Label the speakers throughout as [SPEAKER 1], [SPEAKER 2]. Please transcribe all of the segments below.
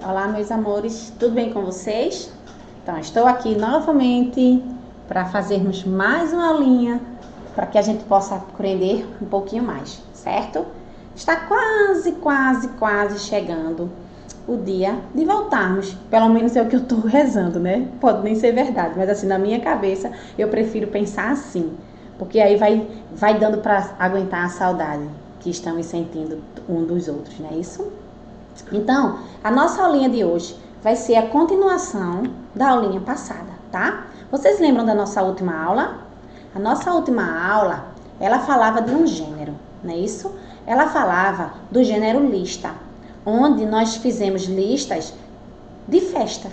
[SPEAKER 1] Olá, meus amores, tudo bem com vocês? Então, estou aqui novamente para fazermos mais uma aulinha para que a gente possa aprender um pouquinho mais, certo? Está quase chegando o dia de voltarmos. Pelo menos é o que eu estou rezando, né? Pode nem ser verdade, mas assim, na minha cabeça, eu prefiro pensar assim, porque aí vai dando para aguentar a saudade que estamos sentindo um dos outros, não é isso? Então, a nossa aulinha de hoje vai ser a continuação da aulinha passada, tá? Vocês lembram da nossa última aula? A nossa última aula, ela falava de um gênero, não é isso? Ela falava do gênero lista, onde nós fizemos listas de festa.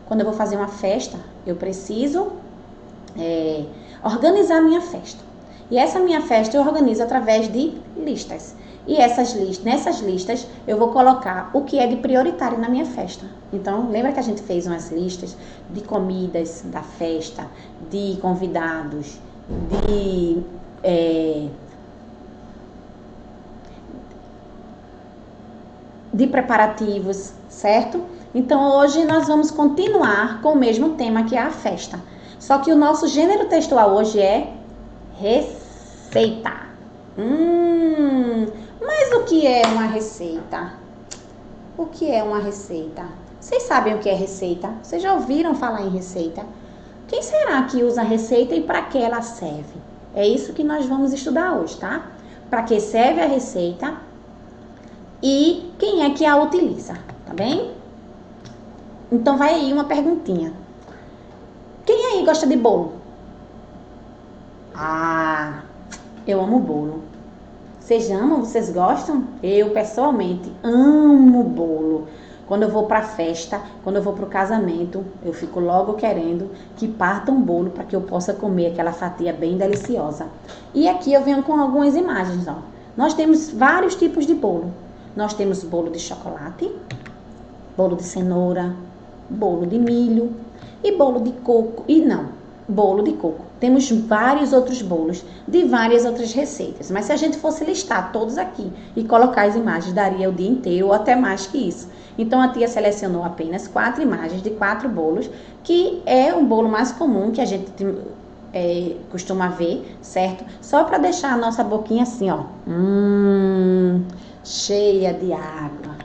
[SPEAKER 1] Quando eu vou fazer uma festa, eu preciso organizar minha festa. E essa minha festa eu organizo através de listas. E nessas listas eu vou colocar o que é de prioritário na minha festa. Então, lembra que a gente fez umas listas de comidas da festa, de convidados, de preparativos, certo? Então, hoje nós vamos continuar com o mesmo tema que é a festa. Só que o nosso gênero textual hoje é receita. Mas o que é uma receita? O que é uma receita? Vocês sabem o que é receita? Vocês já ouviram falar em receita? Quem será que usa a receita e para que ela serve? É isso que nós vamos estudar hoje, tá? Para que serve a receita e quem é que a utiliza, tá bem? Então vai aí uma perguntinha. Quem aí gosta de bolo? Eu amo bolo. Vocês amam? Vocês gostam? Eu, pessoalmente, amo bolo. Quando eu vou pra festa, quando eu vou pro casamento, eu fico logo querendo que parta um bolo para que eu possa comer aquela fatia bem deliciosa. E aqui eu venho com algumas imagens, ó. Nós temos vários tipos de bolo. Nós temos bolo de chocolate, bolo de cenoura, bolo de milho e bolo de coco. Bolo de coco. Temos vários outros bolos de várias outras receitas. Mas se a gente fosse listar todos aqui e colocar as imagens, daria o dia inteiro ou até mais que isso. Então, a tia selecionou apenas 4 imagens de 4 bolos, que é o bolo mais comum que a gente costuma ver, certo? Só para deixar a nossa boquinha assim, ó. Cheia de água.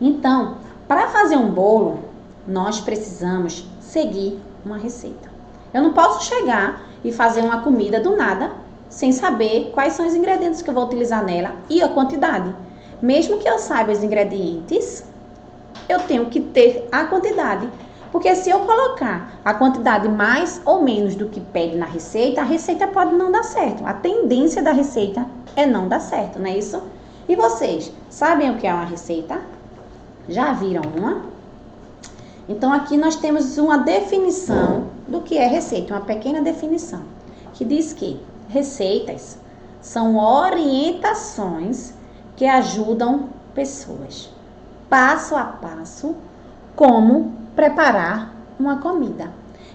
[SPEAKER 1] Então, para fazer um bolo, nós precisamos seguir uma receita. Eu não posso chegar e fazer uma comida do nada sem saber quais são os ingredientes que eu vou utilizar nela e a quantidade. Mesmo que eu saiba os ingredientes, eu tenho que ter a quantidade. Porque se eu colocar a quantidade mais ou menos do que pede na receita, a receita pode não dar certo. A tendência da receita é não dar certo, não é isso? E vocês, sabem o que é uma receita? Já viram uma? Então, aqui nós temos uma definição do que é receita, uma pequena definição, que diz que receitas são orientações que ajudam pessoas, passo a passo, como preparar uma comida.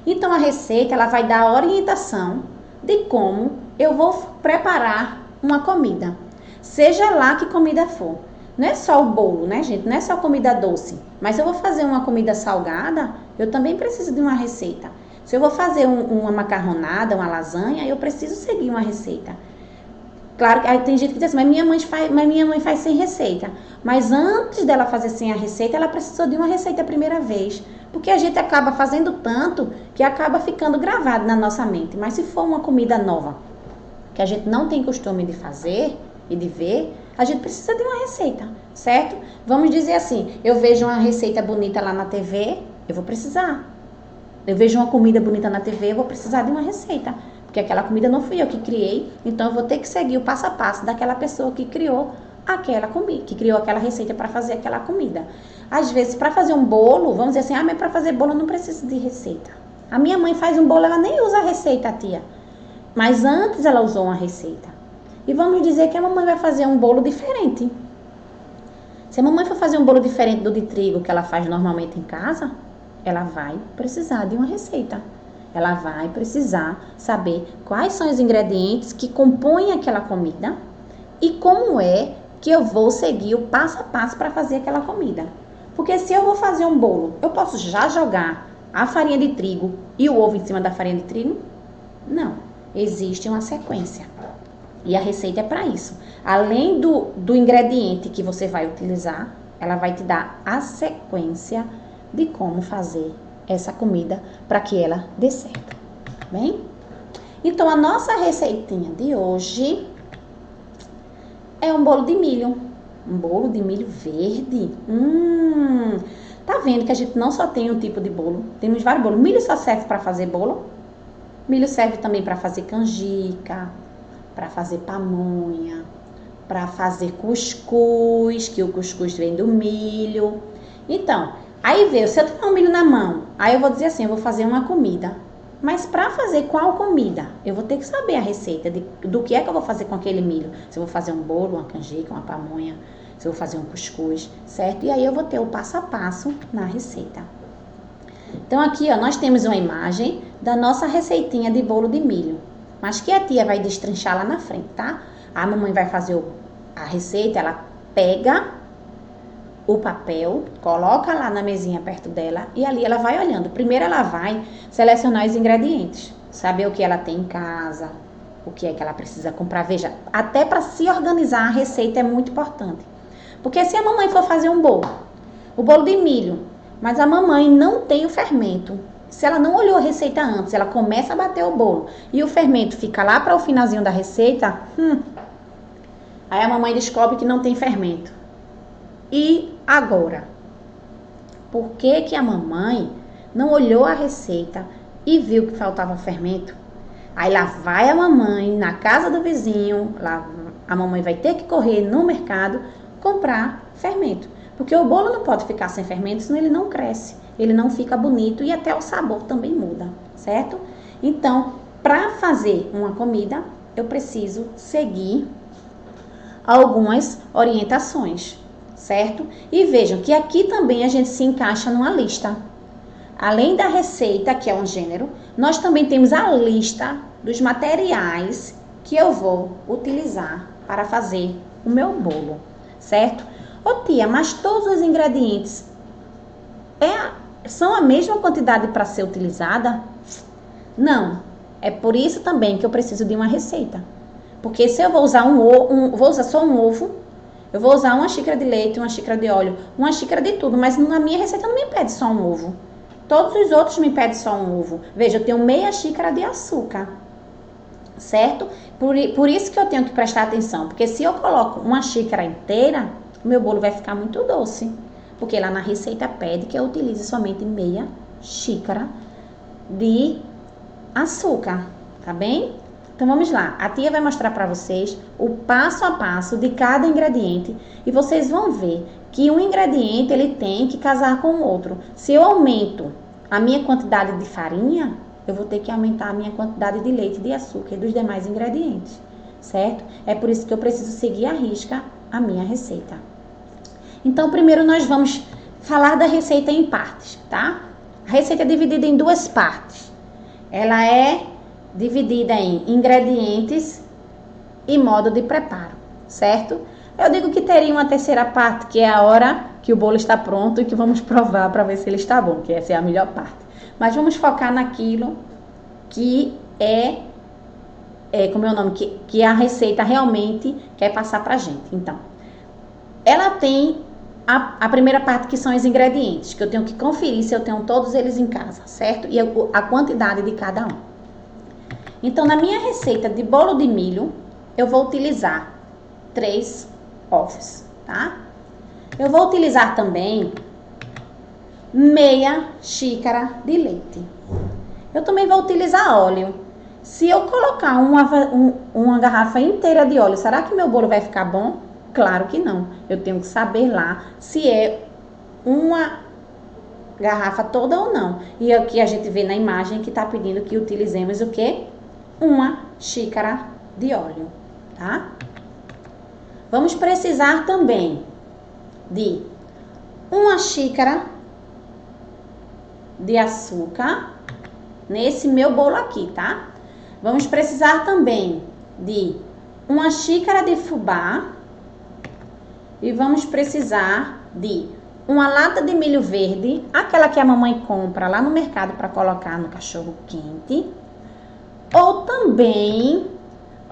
[SPEAKER 1] Então, a receita, ela vai dar a orientação de como eu vou preparar uma comida, seja lá que comida for. Não é só o bolo, né, gente? Não é só comida doce. Mas se eu vou fazer uma comida salgada, eu também preciso de uma receita. Se eu vou fazer uma macarronada, uma lasanha, eu preciso seguir uma receita. Claro que aí tem gente que diz assim, mas minha mãe faz sem receita. Mas antes dela fazer sem a receita, ela precisou de uma receita a primeira vez. Porque a gente acaba fazendo tanto que acaba ficando gravado na nossa mente. Mas se for uma comida nova, que a gente não tem costume de fazer e de ver, a gente precisa de uma receita, certo? Vamos dizer assim, eu vejo uma receita bonita lá na TV, eu vou precisar. Eu vejo uma comida bonita na TV, eu vou precisar de uma receita. Porque aquela comida não fui eu que criei, então eu vou ter que seguir o passo a passo daquela pessoa que criou aquela comida, que criou aquela receita para fazer aquela comida. Às vezes, para fazer um bolo, vamos dizer assim, mas para fazer bolo eu não preciso de receita. A minha mãe faz um bolo, ela nem usa a receita, tia. Mas antes ela usou uma receita. E vamos dizer que a mamãe vai fazer um bolo diferente. Se a mamãe for fazer um bolo diferente do de trigo que ela faz normalmente em casa, ela vai precisar de uma receita. Ela vai precisar saber quais são os ingredientes que compõem aquela comida e como é que eu vou seguir o passo a passo para fazer aquela comida. Porque se eu vou fazer um bolo, eu posso já jogar a farinha de trigo e o ovo em cima da farinha de trigo? Não. Existe uma sequência. E a receita é para isso. Além do ingrediente que você vai utilizar, ela vai te dar a sequência de como fazer essa comida para que ela dê certo. Bem? Então, a nossa receitinha de hoje é um bolo de milho. Um bolo de milho verde. Tá vendo que a gente não só tem um tipo de bolo, temos vários bolos. Milho só serve para fazer bolo. Milho serve também para fazer canjica, para fazer pamonha, para fazer cuscuz, que o cuscuz vem do milho. Então, aí veio, se eu tiver um milho na mão, aí eu vou dizer assim, eu vou fazer uma comida. Mas para fazer qual comida? Eu vou ter que saber a receita do que é que eu vou fazer com aquele milho. Se eu vou fazer um bolo, uma canjica, uma pamonha, se eu vou fazer um cuscuz, certo? E aí eu vou ter o passo a passo na receita. Então aqui, ó, nós temos uma imagem da nossa receitinha de bolo de milho. Mas que a tia vai destrinchar lá na frente, tá? A mamãe vai fazer a receita, ela pega o papel, coloca lá na mesinha perto dela e ali ela vai olhando. Primeiro ela vai selecionar os ingredientes, saber o que ela tem em casa, o que é que ela precisa comprar. Veja, até para se organizar a receita é muito importante. Porque se a mamãe for fazer um bolo, o bolo de milho, mas a mamãe não tem o fermento, se ela não olhou a receita antes, ela começa a bater o bolo e o fermento fica lá para o finalzinho da receita, aí a mamãe descobre que não tem fermento. E agora? Por que que a mamãe não olhou a receita e viu que faltava fermento? Aí lá vai a mamãe na casa do vizinho, lá a mamãe vai ter que correr no mercado comprar fermento. Porque o bolo não pode ficar sem fermento, senão ele não cresce, ele não fica bonito e até o sabor também muda, certo? Então, para fazer uma comida, eu preciso seguir algumas orientações, certo? E vejam que aqui também a gente se encaixa numa lista. Além da receita, que é um gênero, nós também temos a lista dos materiais que eu vou utilizar para fazer o meu bolo, certo? Ô tia, mas todos os ingredientes são a mesma quantidade para ser utilizada? Não. É por isso também que eu preciso de uma receita. Porque se eu vou usar vou usar só um ovo, eu vou usar uma xícara de leite, uma xícara de óleo, uma xícara de tudo, mas na minha receita não me pede só um ovo. Todos os outros me pedem só um ovo. Veja, eu tenho meia xícara de açúcar, certo? Por isso que eu tenho que prestar atenção, porque se eu coloco uma xícara inteira, o meu bolo vai ficar muito doce, porque lá na receita pede que eu utilize somente meia xícara de açúcar, tá bem? Então vamos lá, a tia vai mostrar para vocês o passo a passo de cada ingrediente e vocês vão ver que um ingrediente ele tem que casar com o outro. Se eu aumento a minha quantidade de farinha, eu vou ter que aumentar a minha quantidade de leite, de açúcar e dos demais ingredientes, certo? É por isso que eu preciso seguir à risca a minha receita. Então primeiro nós vamos falar da receita em partes, tá? A receita é dividida em duas partes. Ela é dividida em ingredientes e modo de preparo, certo? Eu digo que teria uma terceira parte, que é a hora que o bolo está pronto e que vamos provar para ver se ele está bom, que essa é a melhor parte. Mas vamos focar naquilo que como é o nome, que a receita realmente quer passar pra gente. Então, ela tem a primeira parte, que são os ingredientes, que eu tenho que conferir se eu tenho todos eles em casa, certo? E a quantidade de cada um. Então, na minha receita de bolo de milho, eu vou utilizar 3 ovos, tá? Eu vou utilizar também meia xícara de leite. Eu também vou utilizar óleo. Se eu colocar uma garrafa inteira de óleo, será que meu bolo vai ficar bom? Claro que não. Eu tenho que saber lá se é uma garrafa toda ou não. E aqui a gente vê na imagem que está pedindo que utilizemos o quê? Uma xícara de óleo, tá? Vamos precisar também de uma xícara de açúcar nesse meu bolo aqui, tá? Vamos precisar também de uma xícara de fubá e vamos precisar de uma lata de milho verde, aquela que a mamãe compra lá no mercado para colocar no cachorro quente. Ou também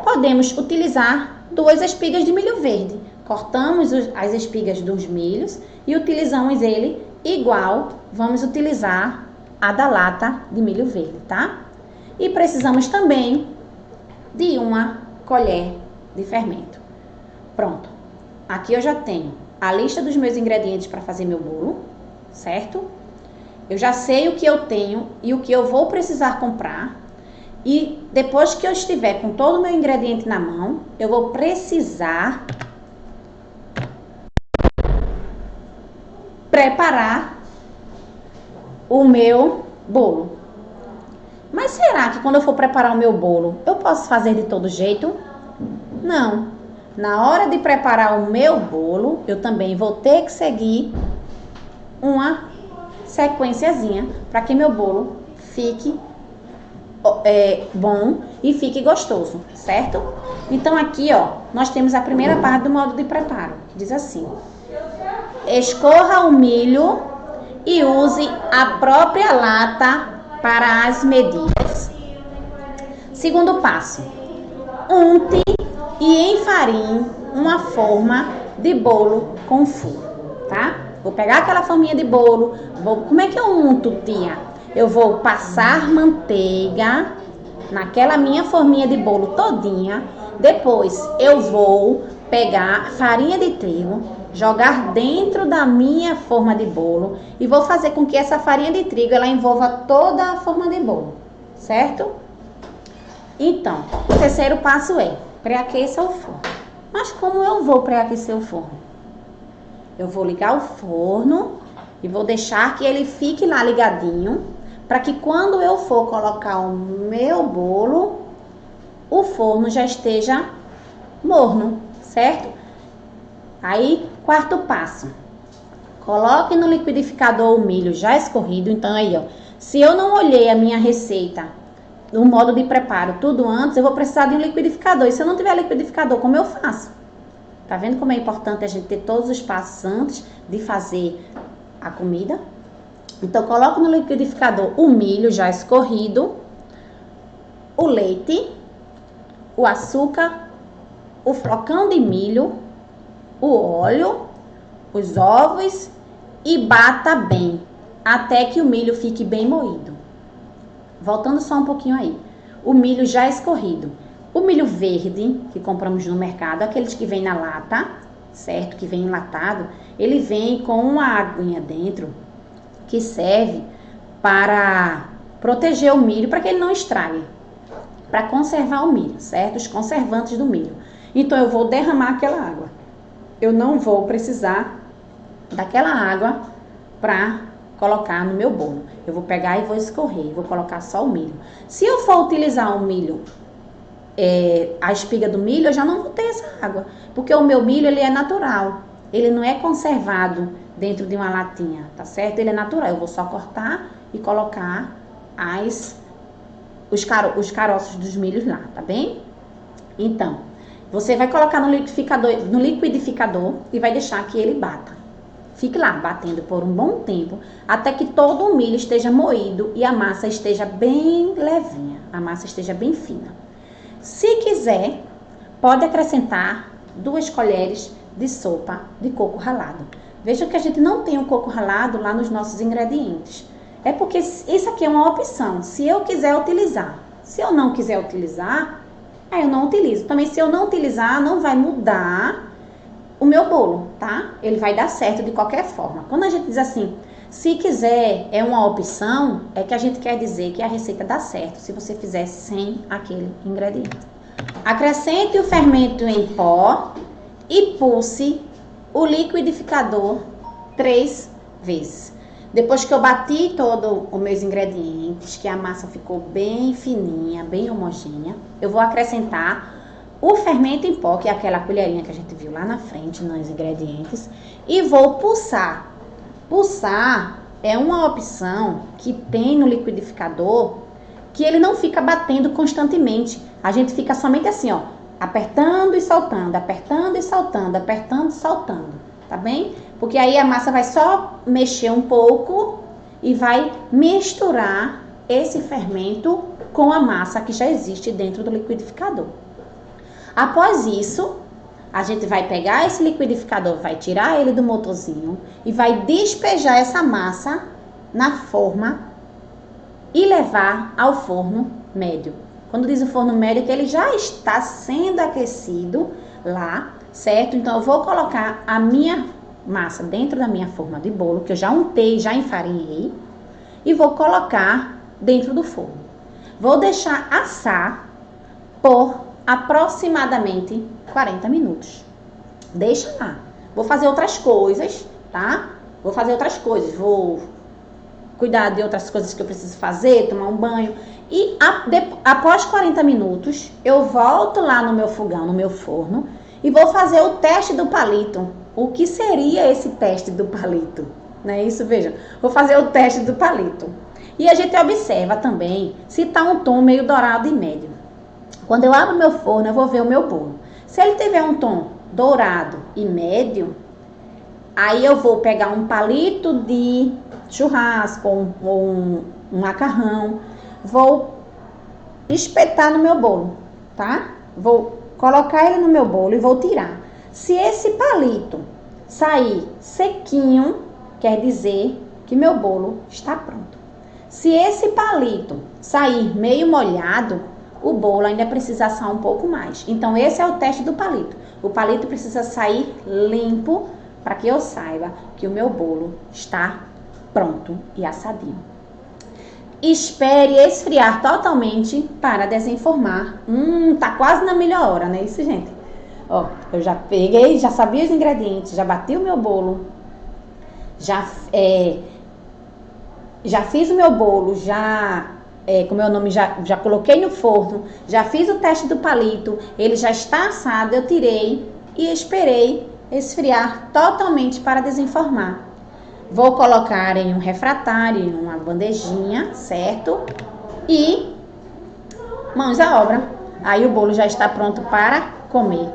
[SPEAKER 1] podemos utilizar 2 espigas de milho verde. Cortamos as espigas dos milhos e utilizamos ele igual vamos utilizar a da lata de milho verde, tá? E precisamos também de uma colher de fermento. Pronto. Aqui eu já tenho a lista dos meus ingredientes para fazer meu bolo, certo? Eu já sei o que eu tenho e o que eu vou precisar comprar. E depois que eu estiver com todo o meu ingrediente na mão, eu vou precisar preparar o meu bolo. Mas será que quando eu for preparar o meu bolo, eu posso fazer de todo jeito? Não. Na hora de preparar o meu bolo, eu também vou ter que seguir uma sequenciazinha para que meu bolo fique bom e fique gostoso, certo? Então aqui, ó, nós temos a primeira parte do modo de preparo, que diz assim: escorra o milho e use a própria lata para as medidas. Segundo passo: unte e enfarinhe uma forma de bolo com furo, tá? Vou pegar aquela forminha de bolo, como é que eu unto, tia? Eu vou passar manteiga naquela minha forminha de bolo todinha. Depois eu vou pegar farinha de trigo, jogar dentro da minha forma de bolo e vou fazer com que essa farinha de trigo ela envolva toda a forma de bolo, certo? Então, o terceiro passo é pré-aqueça o forno. Mas como eu vou pré-aquecer o forno? Eu vou ligar o forno e vou deixar que ele fique lá ligadinho, para que quando eu for colocar o meu bolo, o forno já esteja morno, certo? Aí, quarto passo. Coloque no liquidificador o milho já escorrido. Então aí, ó, se eu não olhei a minha receita, o modo de preparo, tudo antes, eu vou precisar de um liquidificador. E se eu não tiver liquidificador, como eu faço? Tá vendo como é importante a gente ter todos os passos antes de fazer a comida? Então, coloco no liquidificador o milho já escorrido, o leite, o açúcar, o flocão de milho, o óleo, os ovos e bata bem, até que o milho fique bem moído. Voltando só um pouquinho aí. O milho já escorrido. O milho verde, que compramos no mercado, aqueles que vem na lata, certo? Que vem enlatado, ele vem com uma aguinha dentro, que serve para proteger o milho, para que ele não estrague, para conservar o milho, certo? Os conservantes do milho. Então, eu vou derramar aquela água. Eu não vou precisar daquela água para colocar no meu bolo. Eu vou pegar e vou escorrer, vou colocar só o milho. Se eu for utilizar o milho, a espiga do milho, eu já não vou ter essa água, porque o meu milho, ele é natural, ele não é conservado dentro de uma latinha, tá certo? Ele é natural, eu vou só cortar e colocar os caroços dos milhos lá, tá bem? Então, você vai colocar no liquidificador e vai deixar que ele bata. Fique lá batendo por um bom tempo, até que todo o milho esteja moído e a massa esteja bem levinha, a massa esteja bem fina. Se quiser, pode acrescentar 2 colheres de sopa de coco ralado. Veja que a gente não tem o coco ralado lá nos nossos ingredientes. É porque isso aqui é uma opção, se eu quiser utilizar. Se eu não quiser utilizar, aí eu não utilizo. Também se eu não utilizar, não vai mudar o meu bolo, tá? Ele vai dar certo de qualquer forma. Quando a gente diz assim, se quiser é uma opção, é que a gente quer dizer que a receita dá certo se você fizer sem aquele ingrediente. Acrescente o fermento em pó e pulse o liquidificador 3 vezes. Depois que eu bati todos os meus ingredientes, que a massa ficou bem fininha, bem homogênea, eu vou acrescentar o fermento em pó, que é aquela colherinha que a gente viu lá na frente nos ingredientes, e vou pulsar. Pulsar é uma opção que tem no liquidificador, que ele não fica batendo constantemente. A gente fica somente assim, ó, apertando e soltando, apertando e soltando, apertando e soltando, tá bem? Porque aí a massa vai só mexer um pouco e vai misturar esse fermento com a massa que já existe dentro do liquidificador. Após isso, a gente vai pegar esse liquidificador, vai tirar ele do motorzinho e vai despejar essa massa na forma e levar ao forno médio. Quando diz o forno médio, é que ele já está sendo aquecido lá, certo? Então, eu vou colocar a minha massa dentro da minha forma de bolo, que eu já untei, já enfarinhei, e vou colocar dentro do forno. Vou deixar assar por aproximadamente 40 minutos. Deixa lá. Vou fazer outras coisas, tá? Vou fazer outras coisas. Vou cuidar de outras coisas que eu preciso fazer, tomar um banho. E após 40 minutos, eu volto lá no meu fogão, no meu forno, e vou fazer o teste do palito. O que seria esse teste do palito? Não é isso? Veja, vou fazer o teste do palito. E a gente observa também se está um tom meio dourado e médio. Quando eu abro meu forno, eu vou ver o meu bolo. Se ele tiver um tom dourado e médio, aí eu vou pegar um palito de churrasco ou um macarrão, vou espetar no meu bolo, tá? Vou colocar ele no meu bolo e vou tirar. Se esse palito sair sequinho, quer dizer que meu bolo está pronto. Se esse palito sair meio molhado, o bolo ainda precisa assar um pouco mais. Então, esse é o teste do palito. O palito precisa sair limpo para que eu saiba que o meu bolo está pronto e assadinho. Espere esfriar totalmente para desenformar. Tá quase na melhor hora, não é isso, gente? Ó, eu já peguei, já sabia os ingredientes, já bati o meu bolo, já fiz o meu bolo, como é o nome, já coloquei no forno, já fiz o teste do palito, ele já está assado, eu tirei e esperei esfriar totalmente para desenformar. Vou colocar em um refratário, em uma bandejinha, certo? E mãos à obra. Aí o bolo já está pronto para comer.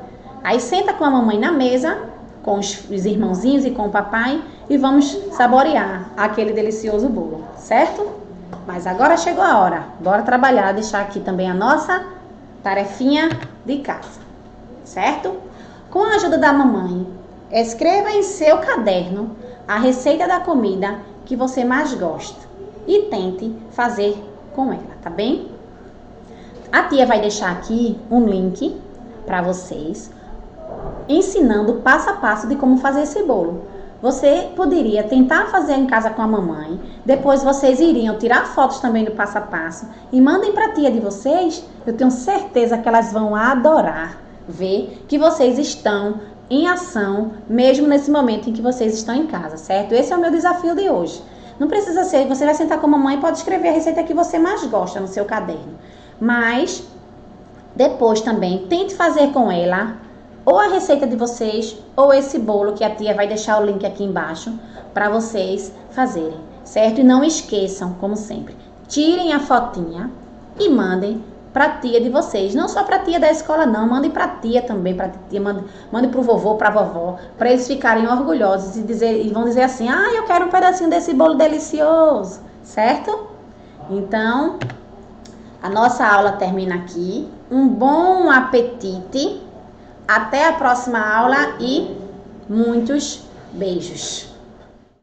[SPEAKER 1] Aí senta com a mamãe na mesa, com os irmãozinhos e com o papai e vamos saborear aquele delicioso bolo, certo? Mas agora chegou a hora. Bora trabalhar, deixar aqui também a nossa tarefinha de casa, certo? Com a ajuda da mamãe, escreva em seu caderno a receita da comida que você mais gosta e tente fazer com ela, tá bem? A tia vai deixar aqui um link para vocês ensinando passo a passo de como fazer esse bolo. Você poderia tentar fazer em casa com a mamãe, depois vocês iriam tirar fotos também do passo a passo e mandem para a tia de vocês. Eu tenho certeza que elas vão adorar ver que vocês estão em ação, mesmo nesse momento em que vocês estão em casa, certo? Esse é o meu desafio de hoje. Não precisa ser, você vai sentar com a mamãe e pode escrever a receita que você mais gosta no seu caderno. Mas, depois também, tente fazer com ela ou a receita de vocês, ou esse bolo que a tia vai deixar o link aqui embaixo para vocês fazerem, certo? E não esqueçam, como sempre, tirem a fotinha e mandem para a tia de vocês. Não só para a tia da escola, não. Mandem para a tia também, para tia, mandem para o vovô, para a vovó, para eles ficarem orgulhosos e vão dizer assim: ah, eu quero um pedacinho desse bolo delicioso, certo? Então, a nossa aula termina aqui. Um bom apetite. Até a próxima aula e muitos beijos.